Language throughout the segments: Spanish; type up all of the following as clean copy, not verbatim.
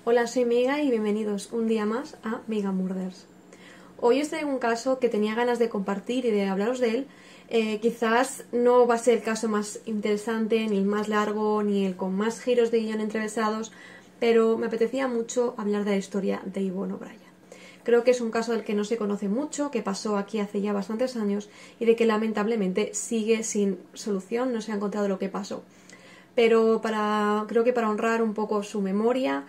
Hola, soy Miga y bienvenidos un día más a Miga Murders. Hoy os traigo un caso que tenía ganas de compartir y de hablaros de él. Quizás no va a ser el caso más interesante, ni el más largo, ni el con más giros de guión entrevesados, pero me apetecía mucho hablar de la historia de Yvonne O'Brien. Creo que es un caso del que no se conoce mucho, que pasó aquí hace ya bastantes años y de que lamentablemente sigue sin solución, no se ha encontrado lo que pasó. Pero creo que para honrar un poco su memoria,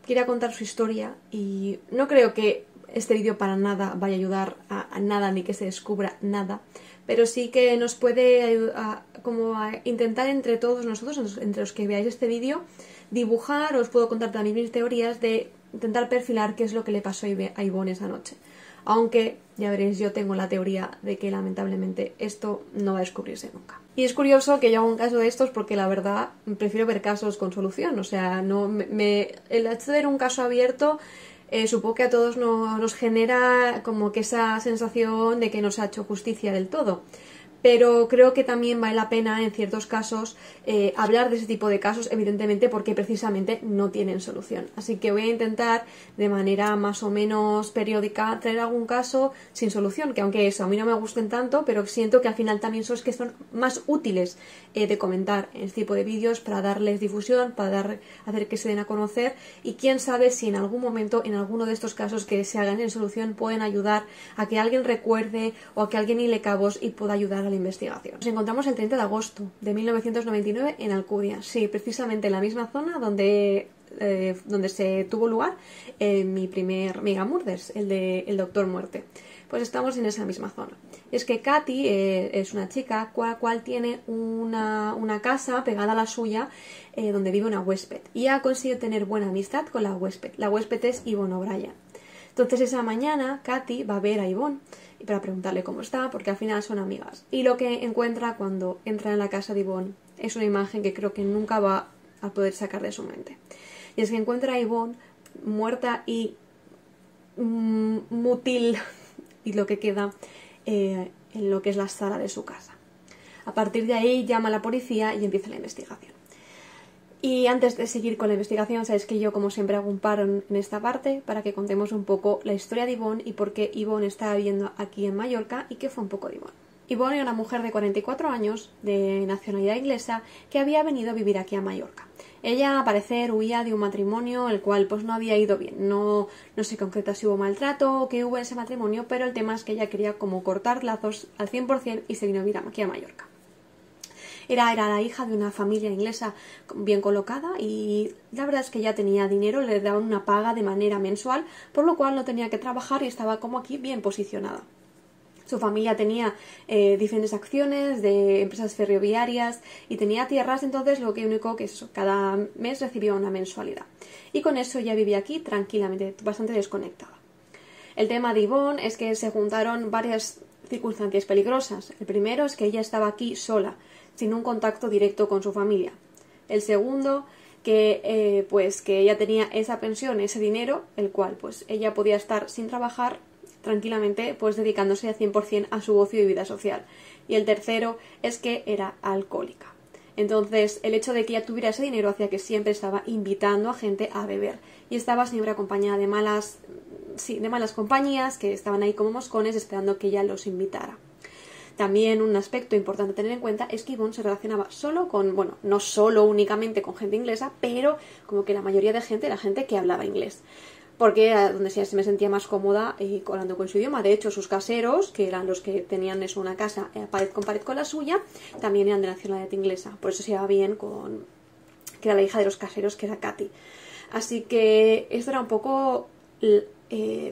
quería contar su historia y no creo que este vídeo para nada vaya a ayudar a nada ni que se descubra nada, pero sí que nos puede ayudar a intentar entre todos nosotros, entre los que veáis este vídeo, dibujar. Os puedo contar también mis teorías de intentar perfilar qué es lo que le pasó a Yvonne esa noche. Aunque, ya veréis, yo tengo la teoría de que lamentablemente esto no va a descubrirse nunca. Y es curioso que yo haga un caso de estos porque la verdad prefiero ver casos con solución. O sea, el hecho de ver un caso abierto supongo que a todos nos genera como que esa sensación de que no se ha hecho justicia del todo. Pero creo que también vale la pena en ciertos casos hablar de ese tipo de casos, evidentemente porque precisamente no tienen solución. Así que voy a intentar de manera más o menos periódica traer algún caso sin solución, que aunque eso a mí no me gusten tanto, pero siento que al final también son más útiles de comentar en este tipo de vídeos para darles difusión, para hacer que se den a conocer, y quién sabe si en algún momento, en alguno de estos casos que se hagan en solución, pueden ayudar a que alguien recuerde o a que alguien hile cabos y pueda ayudar a la investigación. Nos encontramos el 30 de agosto de 1999 en Alcudia, sí, precisamente en la misma zona donde se tuvo lugar mi primer Miga Murders, el Doctor Muerte. Pues estamos en esa misma zona. Es que Katy es una chica cual tiene una casa pegada a la suya donde vive una huésped, y ha conseguido tener buena amistad con la huésped. La huésped es Yvonne O'Brien. Entonces esa mañana Katy va a ver a Yvonne para preguntarle cómo está, porque al final son amigas. Y lo que encuentra cuando entra en la casa de Yvonne es una imagen que creo que nunca va a poder sacar de su mente. Y es que encuentra a Yvonne muerta y mutil y lo que queda en lo que es la sala de su casa. A partir de ahí llama a la policía y empieza la investigación. Y antes de seguir con la investigación, sabéis que yo como siempre hago un paro en esta parte para que contemos un poco la historia de Yvonne y por qué Yvonne estaba viviendo aquí en Mallorca y qué fue un poco de Yvonne. Yvonne era una mujer de 44 años, de nacionalidad inglesa, que había venido a vivir aquí a Mallorca. Ella, al parecer, huía de un matrimonio el cual pues no había ido bien. No se concreta si hubo maltrato o qué hubo en ese matrimonio, pero el tema es que ella quería como cortar lazos al 100% y se vino a vivir aquí a Mallorca. Era la hija de una familia inglesa bien colocada y la verdad es que ya tenía dinero, le daban una paga de manera mensual, por lo cual no tenía que trabajar y estaba como aquí bien posicionada. Su familia tenía diferentes acciones de empresas ferroviarias y tenía tierras, entonces lo único que es cada mes recibía una mensualidad. Y con eso ya vivía aquí tranquilamente, bastante desconectada. El tema de Yvonne es que se juntaron varias circunstancias peligrosas. El primero es que ella estaba aquí sola, sin un contacto directo con su familia. El segundo, que ella tenía esa pensión, ese dinero, el cual pues ella podía estar sin trabajar tranquilamente, pues dedicándose al 100% a su ocio y vida social. Y el tercero es que era alcohólica. Entonces, el hecho de que ella tuviera ese dinero hacía que siempre estaba invitando a gente a beber. Y estaba siempre acompañada de malas compañías que estaban ahí como moscones esperando que ella los invitara. También un aspecto importante a tener en cuenta es que Yvonne se relacionaba solo con, no solo únicamente con gente inglesa, pero como que la mayoría de gente era gente que hablaba inglés, porque era donde se me sentía más cómoda hablando con su idioma. De hecho, sus caseros, que eran los que tenían una casa pared con la suya, también eran de nacionalidad inglesa. Por eso se llevaba bien que era la hija de los caseros, que era Katy. Así que esto era un poco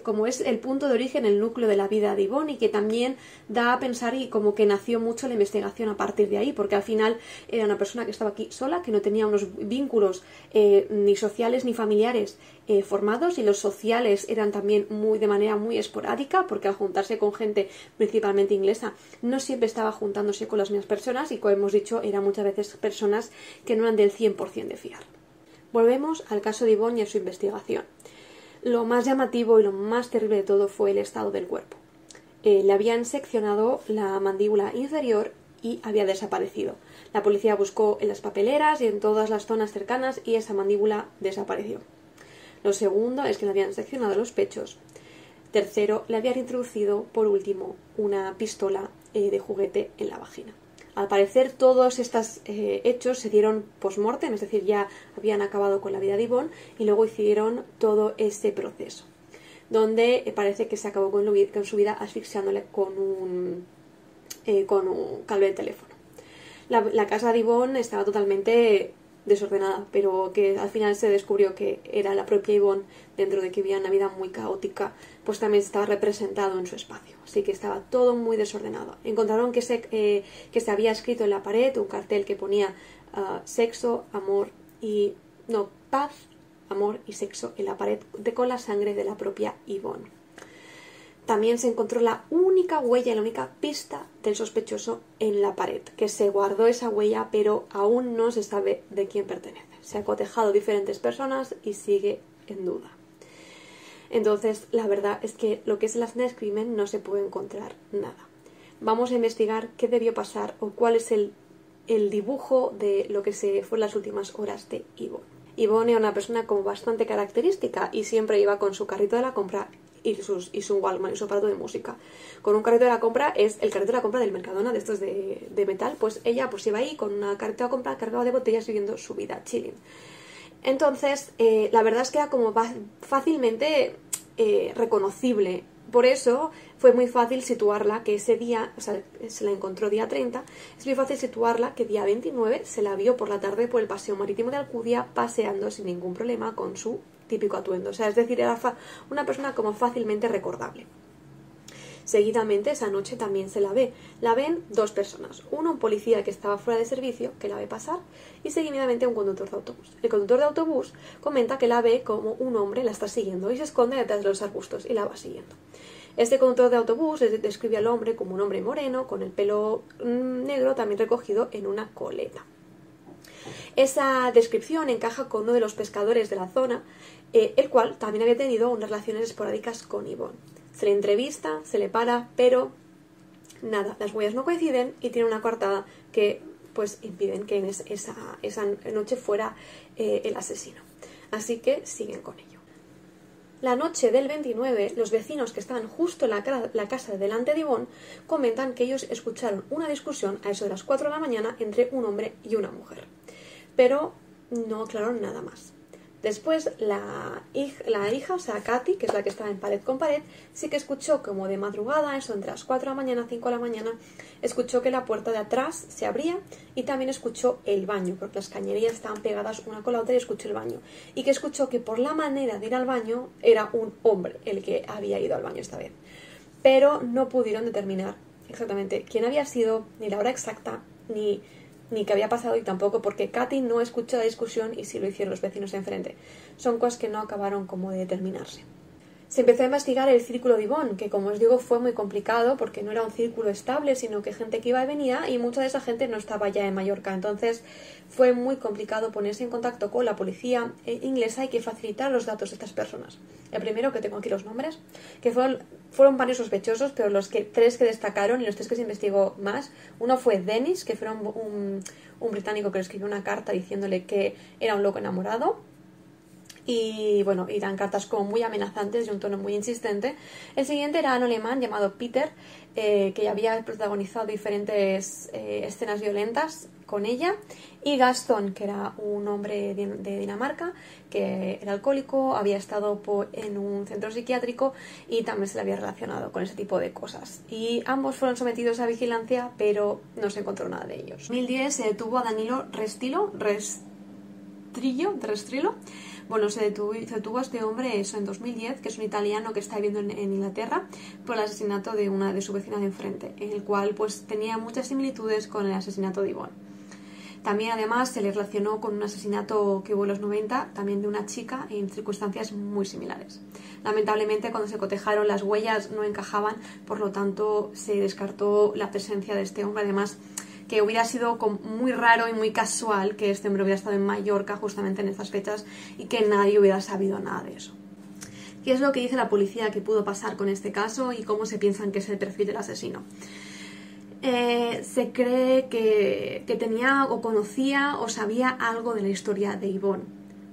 como es el punto de origen, el núcleo de la vida de Yvonne, y que también da a pensar y como que nació mucho la investigación a partir de ahí, porque al final era una persona que estaba aquí sola, que no tenía unos vínculos ni sociales ni familiares formados, y los sociales eran también de manera muy esporádica, porque al juntarse con gente principalmente inglesa no siempre estaba juntándose con las mismas personas, y como hemos dicho eran muchas veces personas que no eran del 100% de fiar. Volvemos al caso de Yvonne y a su investigación. Lo más llamativo y lo más terrible de todo fue el estado del cuerpo. Le habían seccionado la mandíbula inferior y había desaparecido. La policía buscó en las papeleras y en todas las zonas cercanas y esa mandíbula desapareció. Lo segundo es que le habían seccionado los pechos. Tercero, le habían introducido, por último, una pistola de juguete en la vagina. Al parecer, todos estos hechos se dieron post-mortem, es decir, ya habían acabado con la vida de Yvonne y luego hicieron todo este proceso, donde parece que se acabó con su vida asfixiándole con un cable de teléfono. La casa de Yvonne estaba totalmente desordenada, pero que al final se descubrió que era la propia Yvonne, dentro de que vivía una vida muy caótica, pues también estaba representado en su espacio, así que estaba todo muy desordenado. Encontraron que se había escrito en la pared un cartel que ponía sexo, amor y... no, paz, amor y sexo en la pared con la sangre de la propia Yvonne. También se encontró la única huella y la única pista del sospechoso en la pared, que se guardó esa huella, pero aún no se sabe de quién pertenece. Se ha cotejado diferentes personas y sigue en duda. Entonces, la verdad es que lo que es la escena del crimen no se puede encontrar nada. Vamos a investigar qué debió pasar o cuál es el dibujo de lo que fue las últimas horas de Yvonne. Yvonne era una persona como bastante característica y siempre iba con su carrito de la compra y su Walkman y su aparato de música. Con un carrito de la compra, es el carrito de la compra del Mercadona, de estos de metal, pues ella pues iba ahí con una carrito de la compra cargada de botellas viviendo su vida chilling. Entonces, la verdad es que era como fácilmente reconocible. Por eso fue muy fácil situarla que ese día, o sea, se la encontró día 30, es muy fácil situarla que día 29 se la vio por la tarde por el paseo marítimo de Alcudia paseando sin ningún problema con su típico atuendo. O sea, es decir, era una persona como fácilmente recordable. Seguidamente, esa noche también se la ve. La ven dos personas. Uno, un policía que estaba fuera de servicio, que la ve pasar, y seguidamente un conductor de autobús. El conductor de autobús comenta que la ve como un hombre la está siguiendo y se esconde detrás de los arbustos y la va siguiendo. Este conductor de autobús describe al hombre como un hombre moreno, con el pelo negro también recogido en una coleta. Esa descripción encaja con uno de los pescadores de la zona, el cual también había tenido unas relaciones esporádicas con Yvonne. Se le entrevista, se le para, pero nada, las huellas no coinciden y tiene una coartada que pues impiden que en esa noche fuera el asesino. Así que siguen con ello. La noche del 29, los vecinos que estaban justo en la casa delante de Yvonne comentan que ellos escucharon una discusión a eso de las 4 de la mañana entre un hombre y una mujer, pero no aclararon nada más. Después la hija, o sea, Katy, que es la que estaba en pared con pared, sí que escuchó como de madrugada, eso entre las 4 de la mañana, 5 de la mañana, escuchó que la puerta de atrás se abría y también escuchó el baño, porque las cañerías estaban pegadas una con la otra y escuchó el baño. Y que escuchó que por la manera de ir al baño era un hombre el que había ido al baño esta vez. Pero no pudieron determinar exactamente quién había sido, ni la hora exacta, ni qué había pasado, y tampoco porque Katy no escuchó la discusión y sí lo hicieron los vecinos de enfrente. Son cosas que no acabaron como de determinarse. Se empezó a investigar el círculo de Yvonne, que como os digo fue muy complicado porque no era un círculo estable, sino que gente que iba y venía y mucha de esa gente no estaba ya en Mallorca. Entonces fue muy complicado ponerse en contacto con la policía inglesa y que facilitar los datos de estas personas. El primero, que tengo aquí los nombres, que fueron varios sospechosos, pero tres que destacaron y los tres que se investigó más. Uno fue Dennis, que fue un británico que le escribió una carta diciéndole que era un loco enamorado. Y bueno, eran cartas como muy amenazantes y un tono muy insistente. El siguiente era un alemán llamado Peter, que había protagonizado diferentes escenas violentas con ella. Y Gaston, que era un hombre de Dinamarca, que era alcohólico, había estado en un centro psiquiátrico y también se le había relacionado con ese tipo de cosas. Y ambos fueron sometidos a vigilancia, pero no se encontró nada de ellos. En 2010 se detuvo a Danilo Restrillo. Bueno, se detuvo a este hombre eso en 2010, que es un italiano que está viviendo en Inglaterra, por el asesinato de una de su vecina de enfrente, en el cual pues tenía muchas similitudes con el asesinato de Yvonne. También además se le relacionó con un asesinato que hubo en los 90, también de una chica, en circunstancias muy similares. Lamentablemente cuando se cotejaron las huellas no encajaban, por lo tanto se descartó la presencia de este hombre. Además, que hubiera sido muy raro y muy casual que este hombre hubiera estado en Mallorca justamente en estas fechas y que nadie hubiera sabido nada de eso. ¿Qué es lo que dice la policía que pudo pasar con este caso y cómo se piensan que es el perfil del asesino? Se cree que tenía o conocía o sabía algo de la historia de Yvonne,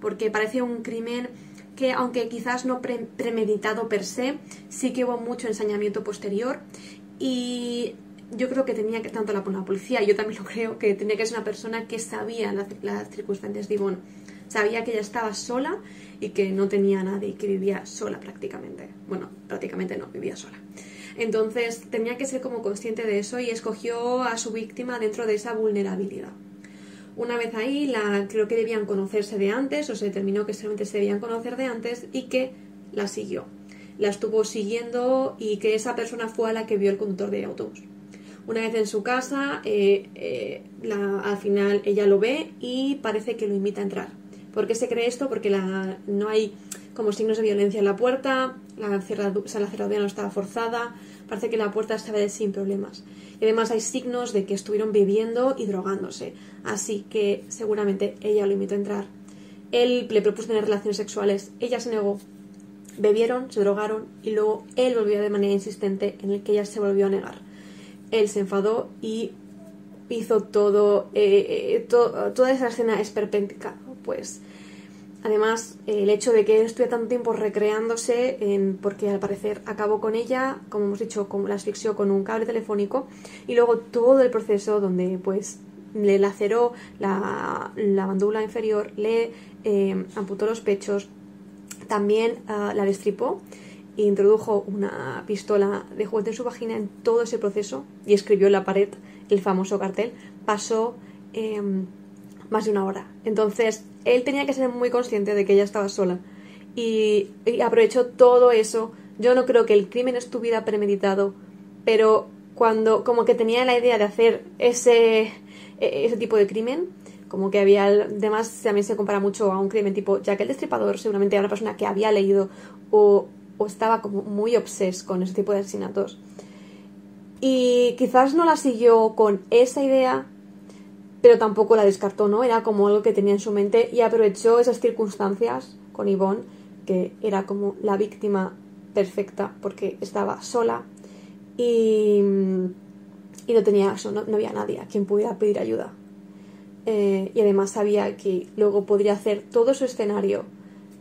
porque parece un crimen que aunque quizás no premeditado per se, sí que hubo mucho ensañamiento posterior y yo creo que tenía que, tanto la policía, yo también lo creo, que tenía que ser una persona que sabía las circunstancias de Yvonne. Sabía que ella estaba sola y que no tenía a nadie, que vivía sola prácticamente. Bueno, prácticamente no, vivía sola. Entonces tenía que ser como consciente de eso y escogió a su víctima dentro de esa vulnerabilidad. Una vez ahí, creo que debían conocerse de antes, o se determinó que solamente se debían conocer de antes, y que la siguió. La estuvo siguiendo y que esa persona fue a la que vio el conductor de autobús. Una vez en su casa, al final ella lo ve y parece que lo invita a entrar. ¿Por qué se cree esto? Porque no hay como signos de violencia en la puerta, la cerradura no estaba forzada, parece que la puerta estaba sin problemas. Y además hay signos de que estuvieron bebiendo y drogándose, así que seguramente ella lo invitó a entrar. Él le propuso tener relaciones sexuales, ella se negó, bebieron, se drogaron y luego él volvió de manera insistente en el que ella se volvió a negar. Él se enfadó y hizo toda esa escena esperpéntica, pues. Además, el hecho de que él estuviera tanto tiempo recreándose, porque al parecer acabó con ella, como hemos dicho, la asfixió con un cable telefónico, y luego todo el proceso donde pues le laceró la mandíbula inferior, le amputó los pechos, también la destripó e introdujo una pistola de juguete en su vagina. En todo ese proceso, y escribió en la pared el famoso cartel, pasó más de una hora. Entonces él tenía que ser muy consciente de que ella estaba sola y aprovechó todo eso. Yo no creo que el crimen estuviera premeditado, pero cuando como que tenía la idea de hacer ese tipo de crimen, como que había, además también se compara mucho a un crimen tipo Jack el Destripador, seguramente era una persona que había leído o estaba como muy obses con ese tipo de asesinatos. Y quizás no la siguió con esa idea, pero tampoco la descartó, ¿no? Era como algo que tenía en su mente y aprovechó esas circunstancias con Yvonne, que era como la víctima perfecta porque estaba sola y no tenía eso, no había nadie a quien pudiera pedir ayuda. Y además sabía que luego podría hacer todo su escenario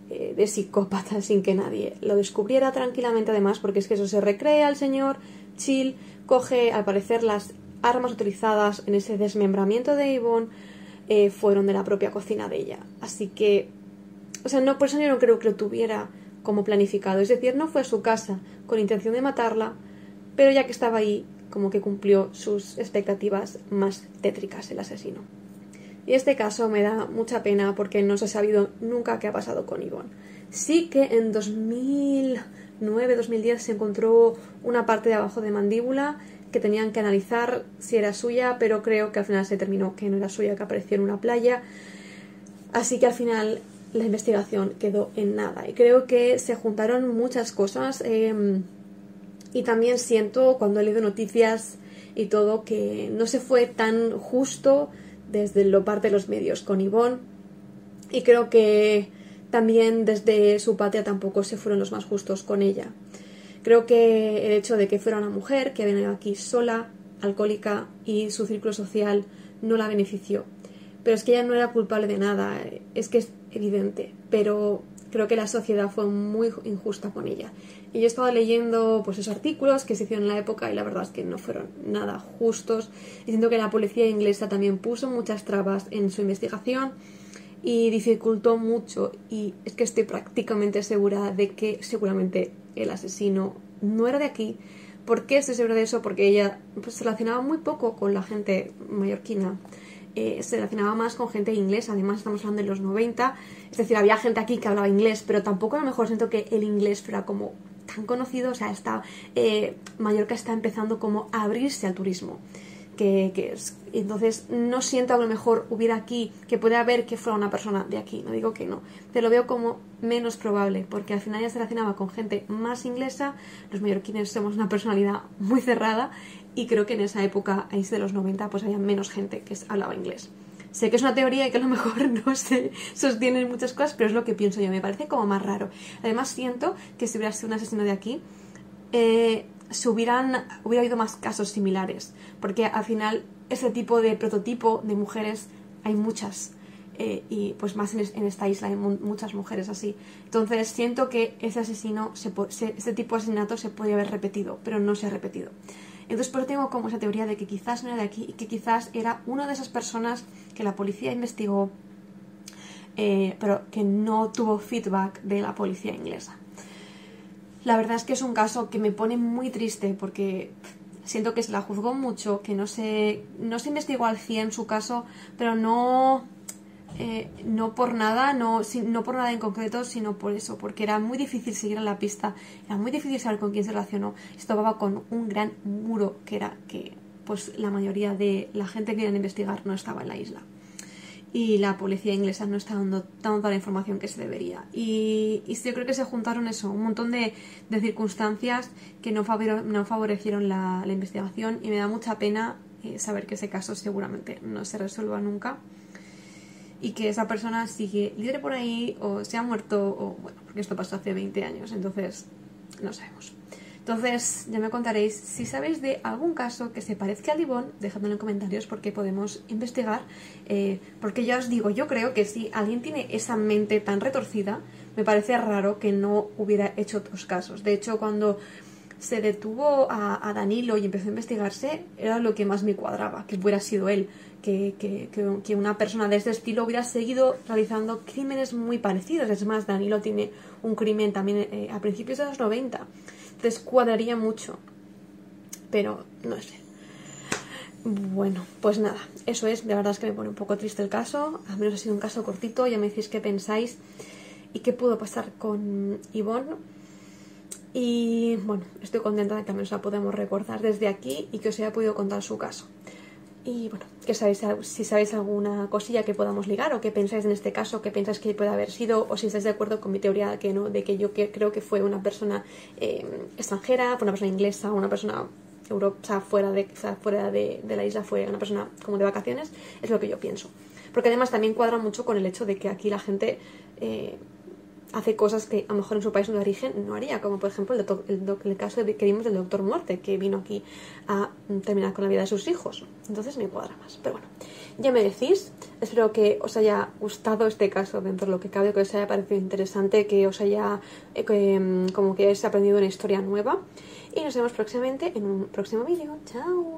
de psicópata sin que nadie lo descubriera tranquilamente, además, porque es que eso se recrea el señor chill, coge al parecer las armas utilizadas en ese desmembramiento de Yvonne fueron de la propia cocina de ella, así que, o sea, no, por eso yo no creo que lo tuviera como planificado, es decir, no fue a su casa con intención de matarla, pero ya que estaba ahí, como que cumplió sus expectativas más tétricas el asesino. Y este caso me da mucha pena porque no se ha sabido nunca qué ha pasado con Yvonne. Sí que en 2009-2010 se encontró una parte de abajo de mandíbula que tenían que analizar si era suya, pero creo que al final se determinó que no era suya, que apareció en una playa. Así que al final la investigación quedó en nada. Y creo que se juntaron muchas cosas. Y también siento, cuando he leído noticias y todo, que no se fue tan justo desde la parte de los medios con Yvonne, y creo que también desde su patria tampoco se fueron los más justos con ella. Creo que el hecho de que fuera una mujer que había venido aquí sola, alcohólica, y su círculo social no la benefició. Pero es que ella no era culpable de nada, es que es evidente, pero creo que la sociedad fue muy injusta con ella. Y yo he estado leyendo pues esos artículos que se hicieron en la época y la verdad es que no fueron nada justos. Y siento que la policía inglesa también puso muchas trabas en su investigación y dificultó mucho. Y es que estoy prácticamente segura de que seguramente el asesino no era de aquí. ¿Por qué estoy segura de eso? Porque ella pues, se relacionaba muy poco con la gente mallorquina. Se relacionaba más con gente inglesa, además estamos hablando de los 90, es decir, había gente aquí que hablaba inglés, pero tampoco a lo mejor siento que el inglés fuera como tan conocido, o sea, Mallorca está empezando como a abrirse al turismo, entonces no siento a lo mejor hubiera aquí, que puede haber que fuera una persona de aquí, no digo que no, pero lo veo como menos probable, porque al final ya se relacionaba con gente más inglesa, los mallorquines somos una personalidad muy cerrada, y creo que en esa época, ahí de los 90, pues había menos gente que hablaba inglés. Sé que es una teoría y que a lo mejor no se sostiene en muchas cosas, pero es lo que pienso yo, me parece como más raro. Además siento que si hubiera sido un asesino de aquí, hubiera habido más casos similares, porque al final ese tipo de prototipo de mujeres hay muchas. y pues más en esta isla hay muchas mujeres así. Entonces siento que ese asesino, este tipo de asesinato se podría haber repetido, pero no se ha repetido. Entonces por eso tengo como esa teoría de que quizás no era de aquí y que quizás era una de esas personas que la policía investigó, pero que no tuvo feedback de la policía inglesa. La verdad es que es un caso que me pone muy triste porque siento que se la juzgó mucho, que no se investigó al 100 su caso, pero no por nada, no por nada en concreto, sino por eso, porque era muy difícil seguir a la pista, era muy difícil saber con quién se relacionó. Se topaba con un gran muro que era que pues la mayoría de la gente que querían investigar no estaba en la isla. Y la policía inglesa no está dando toda la información que se debería. Y yo creo que se juntaron eso, un montón de circunstancias que no favorecieron la investigación, y me da mucha pena saber que ese caso seguramente no se resuelva nunca y que esa persona sigue libre por ahí o se ha muerto, o bueno, porque esto pasó hace 20 años, entonces no sabemos. Entonces ya me contaréis si sabéis de algún caso que se parezca al Yvonne, dejadmelo en comentarios porque podemos investigar, porque ya os digo, yo creo que si alguien tiene esa mente tan retorcida, me parece raro que no hubiera hecho otros casos. De hecho, cuando se detuvo a Danilo y empezó a investigarse, era lo que más me cuadraba, que hubiera sido él, que una persona de este estilo hubiera seguido realizando crímenes muy parecidos. Es más, Danilo tiene un crimen también a principios de los 90, entonces cuadraría mucho, pero no sé. Bueno, pues nada, eso es, de verdad es que me pone un poco triste el caso, al menos ha sido un caso cortito, ya me decís qué pensáis y qué pudo pasar con Yvonne. Y bueno, estoy contenta de que al menos la podemos recordar desde aquí y que os haya podido contar su caso. Y bueno, si sabéis alguna cosilla que podamos ligar, o qué pensáis en este caso, qué pensáis que puede haber sido, o si estáis de acuerdo con mi teoría de que yo creo que fue una persona extranjera, fue una persona inglesa, una persona fuera de la isla, fue una persona como de vacaciones, es lo que yo pienso. Porque además también cuadra mucho con el hecho de que aquí la gente hace cosas que a lo mejor en su país de origen no haría, como por ejemplo el caso que vimos del Doctor Muerte, que vino aquí a terminar con la vida de sus hijos. Entonces me cuadra más, pero bueno, ya me decís. Espero que os haya gustado este caso dentro de lo que cabe, que os haya parecido interesante, que os haya como que hayáis aprendido una historia nueva, y nos vemos próximamente en un próximo vídeo. ¡Chao!